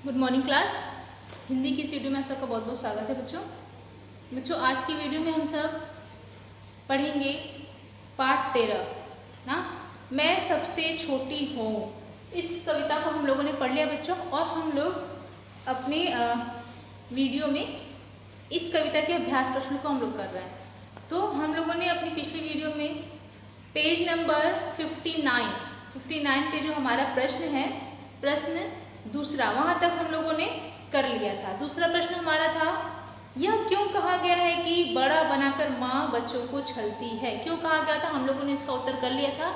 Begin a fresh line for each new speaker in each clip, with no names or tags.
Good morning class. Hindi की इस video में आप सबका बहुत बहुत स्वागत है बच्चों। आज की वीडियो में हम सब पढ़ेंगे पाठ 13 ना, मैं सबसे छोटी हूँ। इस कविता को हम लोगों ने पढ़ लिया बच्चों, और हम लोग अपने वीडियो में इस कविता के अभ्यास प्रश्नों को हम लोग कर रहे हैं। तो हम लोगों ने अपनी पिछली वीडियो में पेज नंबर 59 पे जो हमारा प्रश्न है, प्रश्न दूसरा, वहाँ तक हम लोगों ने कर लिया था। दूसरा प्रश्न हमारा था, यह क्यों कहा गया है कि बड़ा बनाकर माँ बच्चों को छलती है। क्यों कहा गया था, हम लोगों ने इसका उत्तर कर लिया था।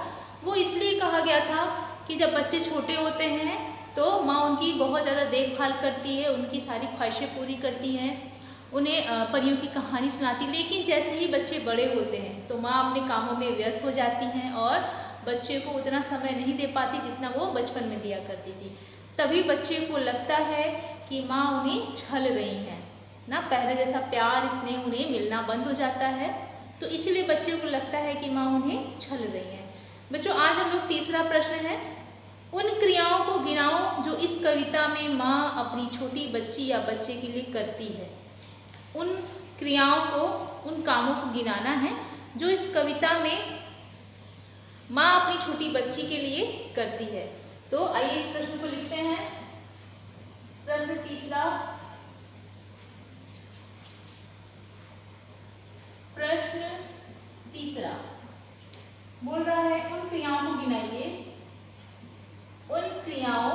वो इसलिए कहा गया था कि जब बच्चे छोटे होते हैं तो माँ उनकी बहुत ज़्यादा देखभाल करती है, उनकी सारी ख्वाहिशें पूरी करती हैं, उन्हें परियों की कहानी सुनाती। लेकिन जैसे ही बच्चे बड़े होते हैं तो माँ अपने कामों में व्यस्त हो जाती हैं और बच्चे को उतना समय नहीं दे पाती जितना वो बचपन में दिया करती थी। तभी बच्चे को लगता है कि माँ उन्हें छल रही हैं ना, पहले जैसा प्यार स्नेह उन्हें मिलना बंद हो जाता है। तो इसीलिए बच्चे को लगता है कि माँ उन्हें छल रही हैं। बच्चों, आज हम लोग तीसरा प्रश्न है, उन क्रियाओं को गिनाओ जो इस कविता में माँ अपनी छोटी बच्ची या बच्चे के लिए करती है। उन क्रियाओं को, उन कामों को गिनाना है जो इस कविता में माँ अपनी छोटी बच्ची के लिए करती है। तो आइए इस प्रश्न को लिखते हैं। प्रश्न तीसरा, बोल रहा है, उन क्रियाओं को गिनाइए। उन क्रियाओं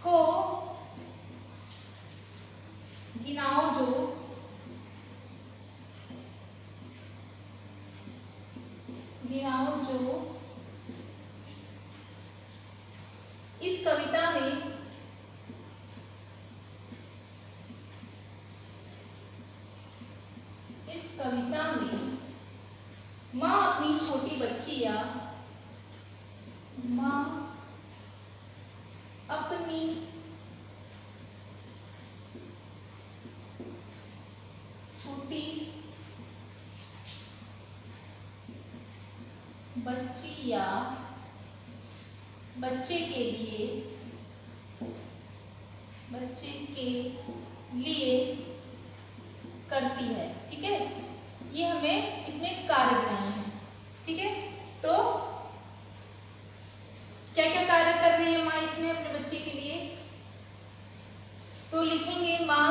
को गिनाओ जो इस कविता में माँ अपनी छोटी बच्ची या माँ अपनी छोटी बच्ची या बच्चे के लिए करती है। ठीक है, ये हमें इसमें कार्य बनाना है। ठीक है, तो क्या क्या कार्य कर रही है माँ इसमें अपने बच्चे के लिए, तो लिखेंगे माँ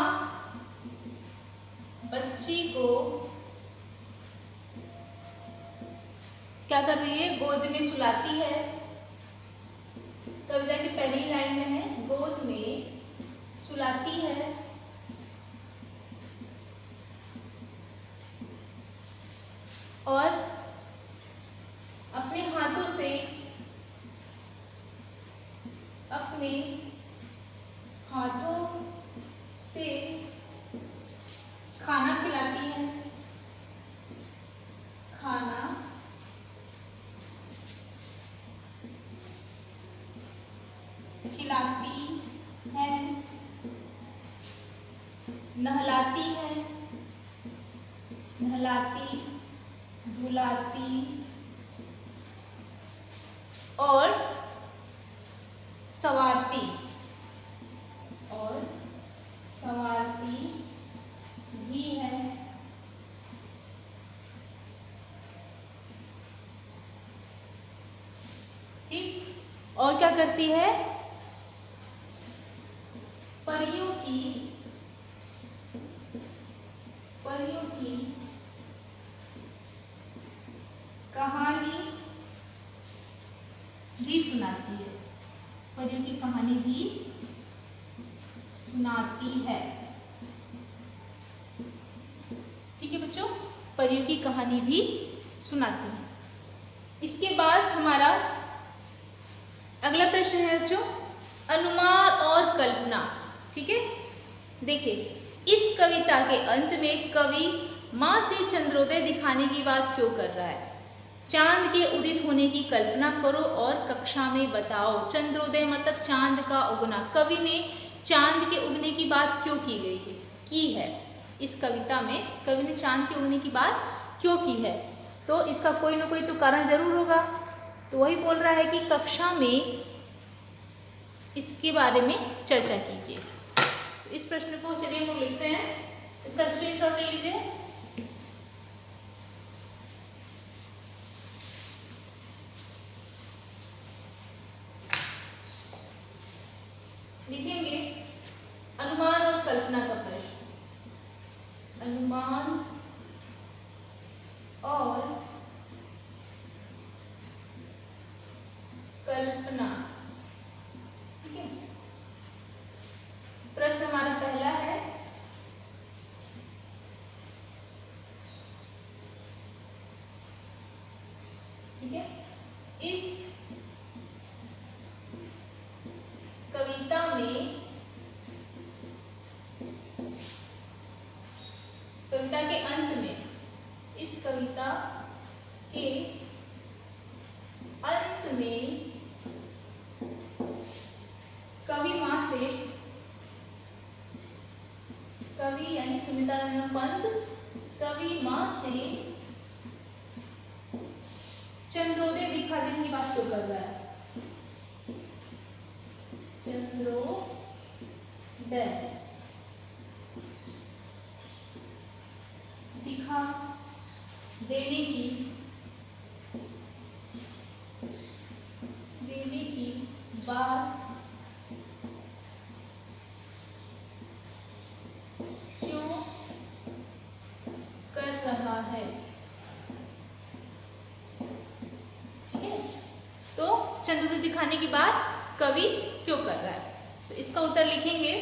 बच्ची को क्या कर रही है, गोद में सुलाती है। कविता की पहली लाइन में है, गोद में सुलाती है। और अपने हाथों से खाना खिलाती है। खाना खिलाती है, नहलाती धुलाती और संवारती भी है। ठीक, और क्या करती है, परियों की कहानी भी सुनाती है। परियों की कहानी भी सुनाती है। ठीक है बच्चों, परियों की कहानी भी सुनाती है। इसके बाद हमारा अगला प्रश्न है बच्चों, अनुमान और कल्पना। ठीक है, देखिए इस कविता के अंत में कवि माँ से चंद्रोदय दिखाने की बात क्यों कर रहा है। चांद के उदित होने की कल्पना करो और कक्षा में बताओ। चंद्रोदय मतलब चांद का उगना। कवि ने चांद के उगने की बात क्यों की है इस कविता में कवि ने चांद के उगने की बात क्यों की है, तो इसका कोई ना कोई तो कारण जरूर होगा। तो वही बोल रहा है कि कक्षा में इसके बारे में चर्चा कीजिए। तो इस प्रश्न को चलिए हम लोग लिखते हैं, इसका स्क्रीनशॉट ले लीजिए। लिखेंगे अनुमान और कल्पना का प्रश्न। अनुमान और कल्पना, ठीक है। प्रश्न हमारा पहला है, ठीक है, इस कविता में, कविता के अंत में, इस कविता के अंत में कवि माँ से, कवि यानी सुमित्रा नंदन पंत कवि माँ से चंद्रोदय दिखा देने की बात क्यों कर रहा है? चंद्रोदय दिखा देने की बात क्यों कर रहा है? ठीक है, तो चंद्रोदय दिखाने की बात कवि क्यों कर रहा है? तो इसका उत्तर लिखेंगे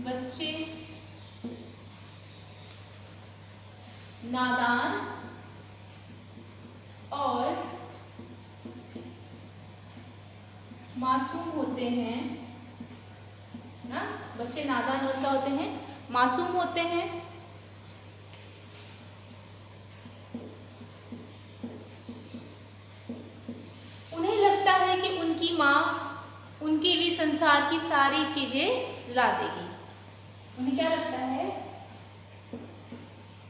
बच्चे नादान और मासूम होते हैं ना। बच्चे नादान और क्या होते हैं? मासूम होते हैं। उन्हें लगता है कि उनकी माँ उनके लिए संसार की सारी चीजें ला देगी। उन्हें क्या लगता है?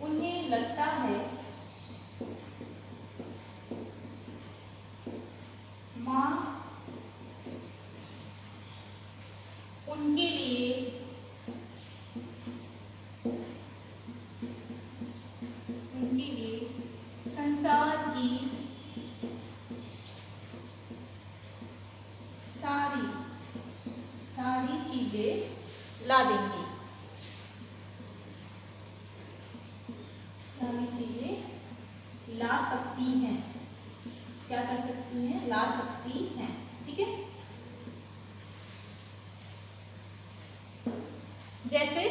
उन्हें लगता है माँ उनके लिए संसार की सारी चीजें ला देंगी। सारी चीजें ला सकती हैं। क्या कर सकती हैं? ला सकती हैं। ठीक है, जैसे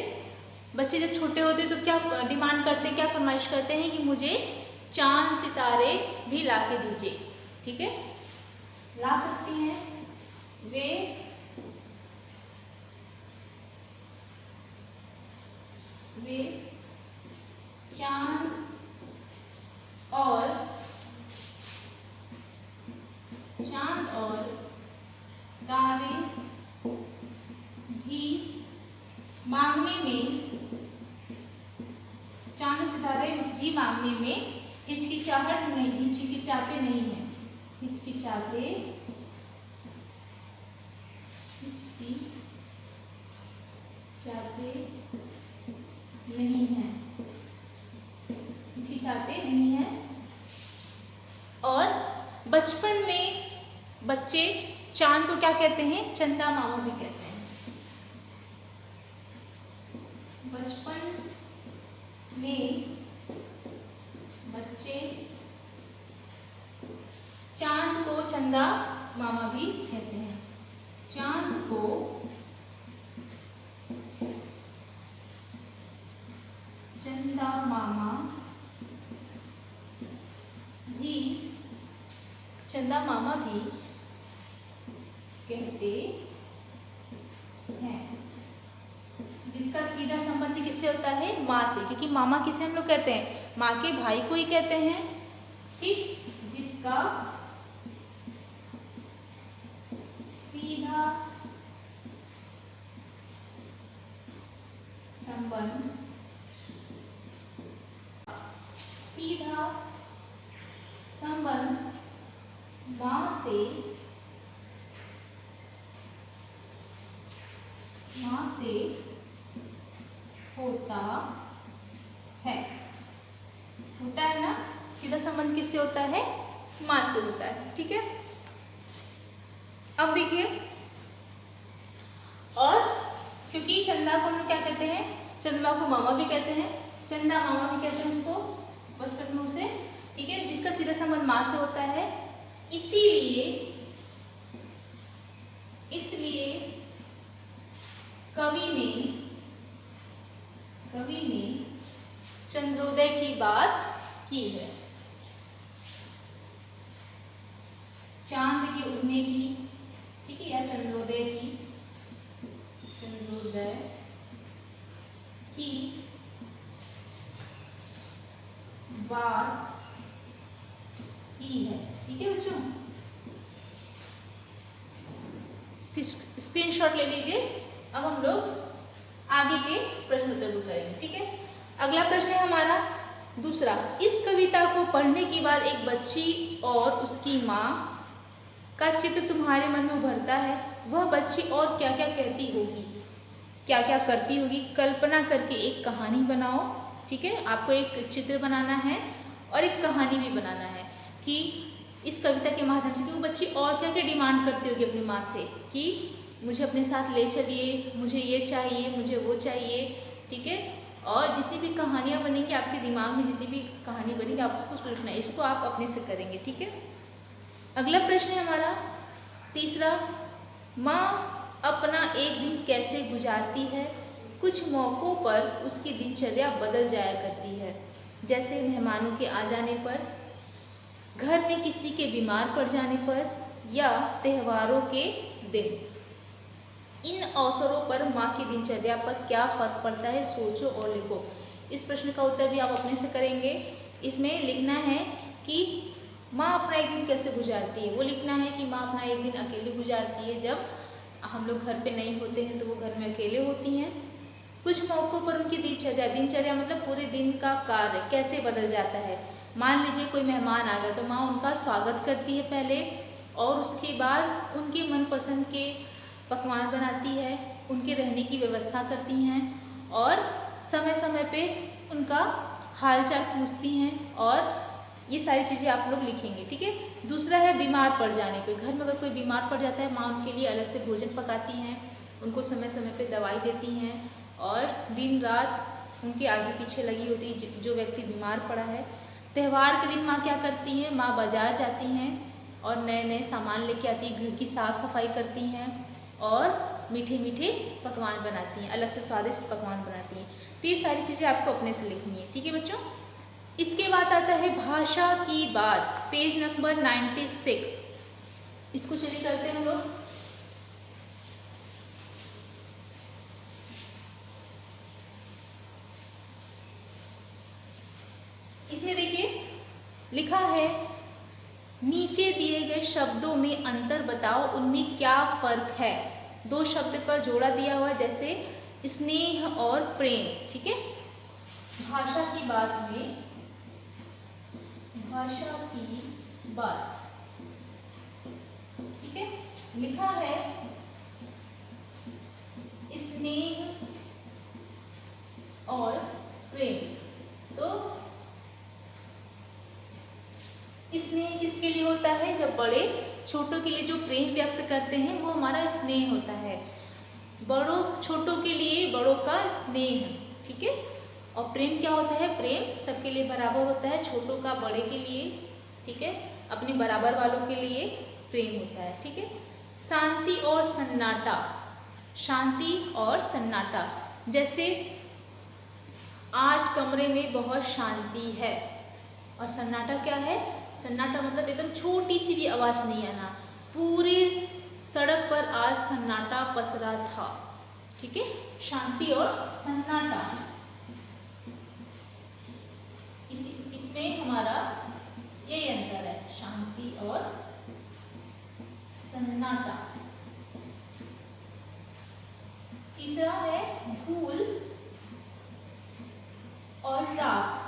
बच्चे जब छोटे होते हैं तो क्या डिमांड करते हैं, क्या फरमाइश करते हैं कि मुझे चांद सितारे भी ला के दीजिए। ठीक है, ला सकती हैं वे चांद और तारे भी मांगने में, चांद और सितारे भी मांगने में हिचकिचाते नहीं है। हिचकिचाते नहीं है। और बचपन में बच्चे चांद को क्या कहते हैं? चंदा मामा भी कहते हैं। बचपन में बच्चे चांद को चंदा मामा भी कहते हैं। चांद को चंदा मामा भी कहते हैं। जिसका सीधा संबंध किससे होता है? माँ से, क्योंकि मामा किसे हम लोग कहते हैं? माँ के भाई को ही कहते हैं। ठीक, जिसका सीधा संबंध सीधा संबंध माँ से होता है ना। सीधा संबंध किससे होता है? माँ से होता है। ठीक है, अब देखिए, और क्योंकि चंदा को हम लोग क्या कहते हैं, चंदा को मामा भी कहते हैं, चंदा मामा भी कहते हैं उसको बचपन में उसे। ठीक है, जिसका सीधा संबंध माँ से होता है, इसलिए कवि ने चंद्रोदय की बात की है, चांद के उगने की, ठीक है, या चंद्रोदय की बात की है। ठीक है बच्चों, इसकी स्क्रीनशॉट ले लीजिए। अब हम लोग आगे के प्रश्न उत्तर को करेंगे। ठीक है, अगला प्रश्न है हमारा दूसरा। इस कविता को पढ़ने के बाद एक बच्ची और उसकी माँ का चित्र तुम्हारे मन में उभरता है। वह बच्ची और क्या क्या कहती होगी, क्या क्या करती होगी, कल्पना करके एक कहानी बनाओ। ठीक है, आपको एक चित्र बनाना है और एक कहानी भी बनाना है कि इस कविता के माध्यम से कि वो बच्ची और क्या क्या डिमांड करती होगी अपनी माँ से कि मुझे अपने साथ ले चलिए, मुझे ये चाहिए, मुझे वो चाहिए। ठीक है, और जितनी भी कहानियाँ बनेंगी आपके दिमाग में, जितनी भी कहानी बनेगी आप उसको लिखना है, इसको आप अपने से करेंगे। ठीक है, अगला प्रश्न है हमारा तीसरा। माँ अपना एक दिन कैसे गुजारती है? कुछ मौक़ों पर उसकी दिनचर्या बदल जाया करती है, जैसे मेहमानों के आ जाने पर, घर में किसी के बीमार पड़ जाने पर या त्योहारों के दिन। इन अवसरों पर माँ की दिनचर्या पर क्या फ़र्क पड़ता है, सोचो और लिखो। इस प्रश्न का उत्तर भी आप अपने से करेंगे। इसमें लिखना है कि माँ अपना एक दिन कैसे गुजारती है। वो लिखना है कि माँ अपना एक दिन अकेले गुजारती है, जब हम लोग घर पे नहीं होते हैं तो वो घर में अकेले होती हैं। कुछ मौक़ों पर उनकी दिनचर्या मतलब पूरे दिन का कार्य कैसे बदल जाता है। मान लीजिए कोई मेहमान आ गया तो माँ उनका स्वागत करती है पहले, और उसके बाद उनके मनपसंद के पकवान बनाती है, उनके रहने की व्यवस्था करती हैं और समय समय पे उनका हालचाल पूछती हैं, और ये सारी चीज़ें आप लोग लिखेंगे। ठीक है, दूसरा है बीमार पड़ जाने पे। घर में अगर कोई बीमार पड़ जाता है, माँ उनके लिए अलग से भोजन पकाती हैं, उनको समय समय पे दवाई देती हैं और दिन रात उनके आगे पीछे लगी होती है जो व्यक्ति बीमार पड़ा है। त्यौहार के दिन माँ क्या करती हैं, माँ बाज़ार जाती हैं और नए नए सामान लेके आती हैं, घर की साफ़ सफाई करती हैं और मीठे मीठे पकवान बनाती हैं, अलग से स्वादिष्ट पकवान बनाती हैं। तो ये सारी चीज़ें आपको अपने से लिखनी है। ठीक है बच्चों, इसके बाद आता है भाषा की बात, पेज नंबर 96। इसको चलिए करते हैं हम लोग। इसमें देखिए लिखा है, नीचे दिए गए शब्दों में अंतर बताओ, उनमें क्या फ़र्क है। दो शब्द का जोड़ा दिया हुआ है, जैसे स्नेह और प्रेम। ठीक है, भाषा की बात में, भाषा की बात, ठीक है, लिखा है स्नेह और प्रेम। तो स्नेह किसके लिए होता है, जब बड़े छोटों के लिए जो प्रेम व्यक्त करते हैं वो हमारा स्नेह होता है। बड़ों छोटों के लिए बड़ों का स्नेह। ठीक है, और प्रेम क्या होता है, प्रेम सबके लिए बराबर होता है, छोटों का बड़े के लिए, ठीक है, अपने बराबर वालों के लिए प्रेम होता है। ठीक है, शांति और सन्नाटा, शांति और सन्नाटा, जैसे आज कमरे में बहुत शांति है, और सन्नाटा क्या है, सन्नाटा मतलब एकदम छोटी सी भी आवाज़ नहीं आना, पूरी सड़क पर आज सन्नाटा पसरा था। ठीक है, शांति और सन्नाटा, इसमें हमारा ये अंतर है, शांति और सन्नाटा। तीसरा है धूल और राख,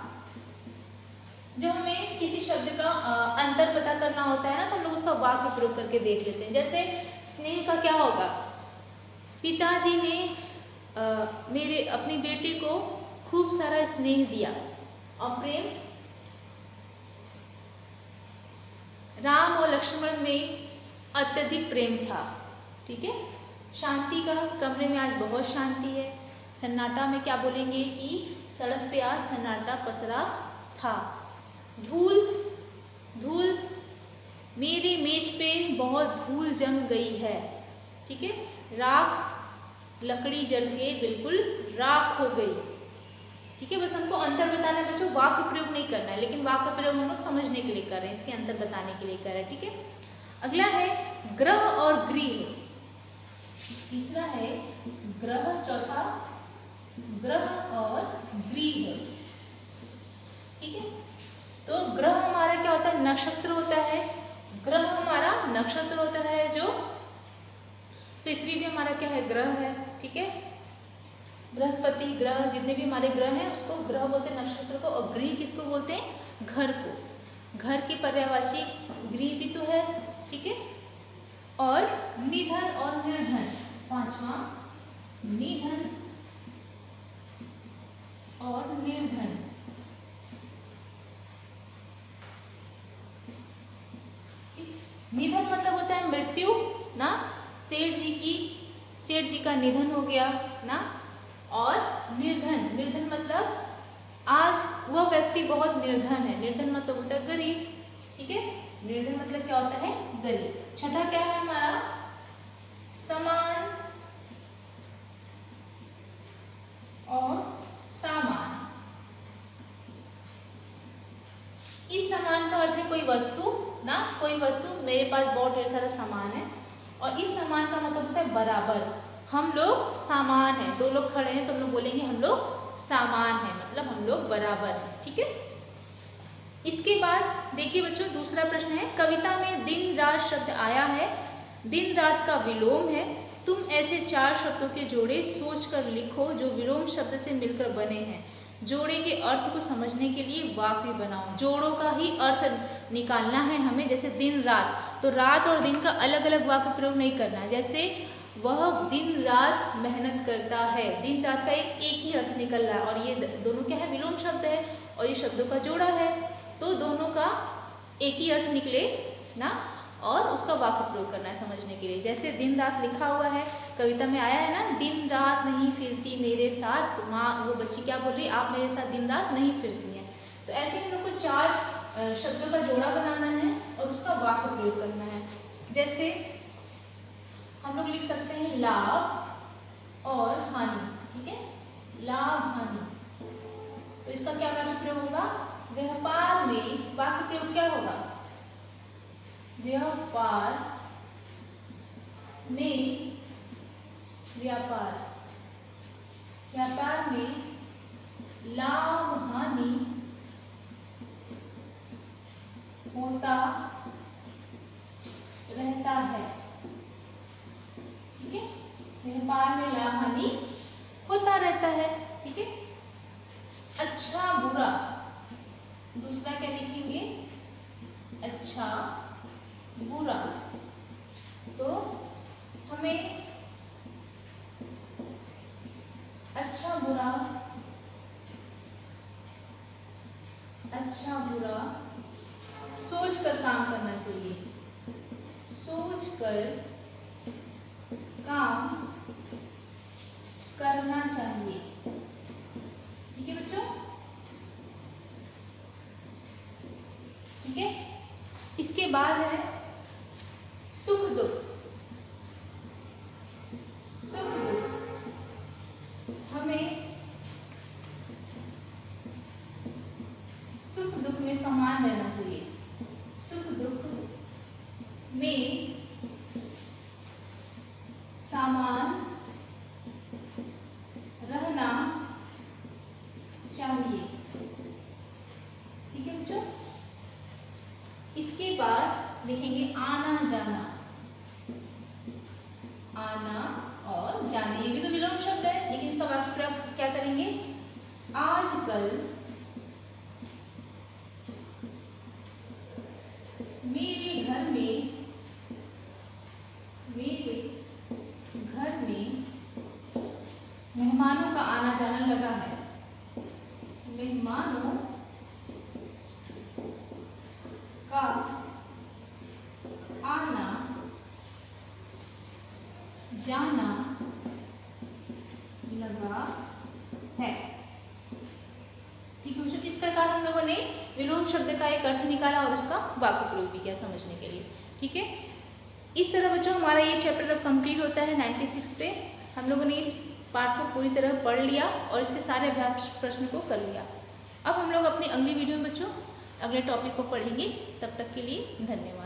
जब हमें किसी शब्द का अंतर पता करना होता है ना, तो हम लोग उसका वाक्य प्रयोग करके देख लेते हैं। जैसे स्नेह का क्या होगा, पिताजी ने मेरे अपनी बेटी को खूब सारा स्नेह दिया। और प्रेम, राम और लक्ष्मण में अत्यधिक प्रेम था। ठीक है। शांति का, कमरे में आज बहुत शांति है। सन्नाटा में क्या बोलेंगे कि सड़क पे आज सन्नाटा पसरा था। धूल, धूल, मेरी मेज पे बहुत धूल जम गई है। ठीक है। राख, लकड़ी जल के बिल्कुल राख हो गई। ठीक है। बस हमको अंतर बताना है बच्चों, वाक्य प्रयोग नहीं करना है, लेकिन वाक्य प्रयोग हम लोग समझने के लिए कर रहे हैं, इसके अंतर बताने के लिए कर रहे हैं। ठीक है। अगला है ग्रह और गृह। तीसरा है ग्रह, चौथा ग्रह और गृह। ठीक है। तो ग्रह हमारा क्या होता है, नक्षत्र होता है। ग्रह हमारा नक्षत्र होता है, जो पृथ्वी भी हमारा क्या है, ग्रह है। ठीक है। बृहस्पति ग्रह, जितने भी हमारे ग्रह हैं उसको ग्रह बोलते हैं, नक्षत्र को। और गृह किसको बोलते हैं, घर को। घर के पर्यायवाची गृह भी तो है। ठीक है। और निधन और निर्धन, पांचवा निधन और निर्धन। निधन मतलब होता है मृत्यु ना, सेठ जी का निधन हो गया ना। और निर्धन, निर्धन मतलब आज वह व्यक्ति बहुत निर्धन है। निर्धन मतलब होता है गरीब। ठीक है। निर्धन मतलब क्या होता है, गरीब। छठा क्या है हमारा, समान और सामान। इस समान का अर्थ है कोई वस्तु ना, कोई वस्तु, मेरे पास बहुत ढेर सारा सामान है। और इस समान का मतलब होता है बराबर। हम लोग सामान है, दो लोग खड़े हैं तो हम लोग बोलेंगे हम लोग सामान है, मतलब हम लोग बराबर हैं। ठीक है। इसके बाद देखिए बच्चों, दूसरा प्रश्न है, कविता में दिन रात शब्द आया है, दिन रात का विलोम है। तुम ऐसे 4 शब्दों के जोड़े सोचकर लिखो जो विलोम शब्द से मिलकर बने हैं। जोड़े के अर्थ को समझने के लिए वाक्य बनाओ। जोड़ों का ही अर्थ निकालना है हमें। जैसे दिन रात, तो रात और दिन का अलग अलग वाक्य प्रयोग नहीं करना। जैसे वह दिन रात मेहनत करता है, दिन रात का एक ही अर्थ निकल रहा है, और ये दोनों क्या है, विलोम शब्द है और ये शब्दों का जोड़ा है, तो दोनों का एक ही अर्थ निकले ना, और उसका वाक्य प्रयोग करना है समझने के लिए। जैसे दिन रात लिखा हुआ है, कविता में आया है ना, दिन रात नहीं फिरती मेरे साथ, तो माँ वो बच्ची क्या बोल रही है, आप मेरे साथ दिन रात नहीं फिरती हैं। तो ऐसे हम लोग को 4 शब्दों का जोड़ा बनाना है और उसका वाक्य प्रयोग करना है। जैसे हम लोग लिख सकते हैं लाभ और हानि। ठीक है। लाभ हानि, तो इसका क्या वाक्य प्रयोग होगा, व्यापार में, वाक्य प्रयोग क्या होगा, व्यापार में, व्यापार, व्यापार में लाभ हानि होता रहता है। ठीक है। व्यापार में लाभ हानि होता रहता है। ठीक है। अच्छा बुरा, दूसरा क्या लिखेंगे, अच्छा बुरा। तो हमें अच्छा बुरा, अच्छा बुरा सोच कर काम करना चाहिए, सोच कर काम करना चाहिए। ठीक है बच्चों। ठीक है। इसके बाद है सुख दुख। सुख दुख, हमें सुख दुख में समान रहना चाहिए, सुख दुख में समान रहना चाहिए। ठीक है बच्चों। इसके बाद लिखेंगे आना जाना, आना और जाने, ये भी तो विलोम शब्द है, लेकिन इसका वाक्य प्रयोग क्या करेंगे, आजकल मेहमानों का आना जाना लगा है। ठीक है बच्चों, इस प्रकार हम लोगों ने विलोम शब्द का एक अर्थ निकाला और उसका वाक्य प्रयोग भी किया समझने के लिए। ठीक है, इस तरह बच्चों हमारा ये चैप्टर अब कंप्लीट होता है 96 पे। हम लोगों ने इस पाठ को पूरी तरह पढ़ लिया और इसके सारे अभ्यास प्रश्न को कर लिया। अब हम लोग अपनी अगली वीडियो में बच्चों अगले टॉपिक को पढ़ेंगे। तब तक के लिए धन्यवाद।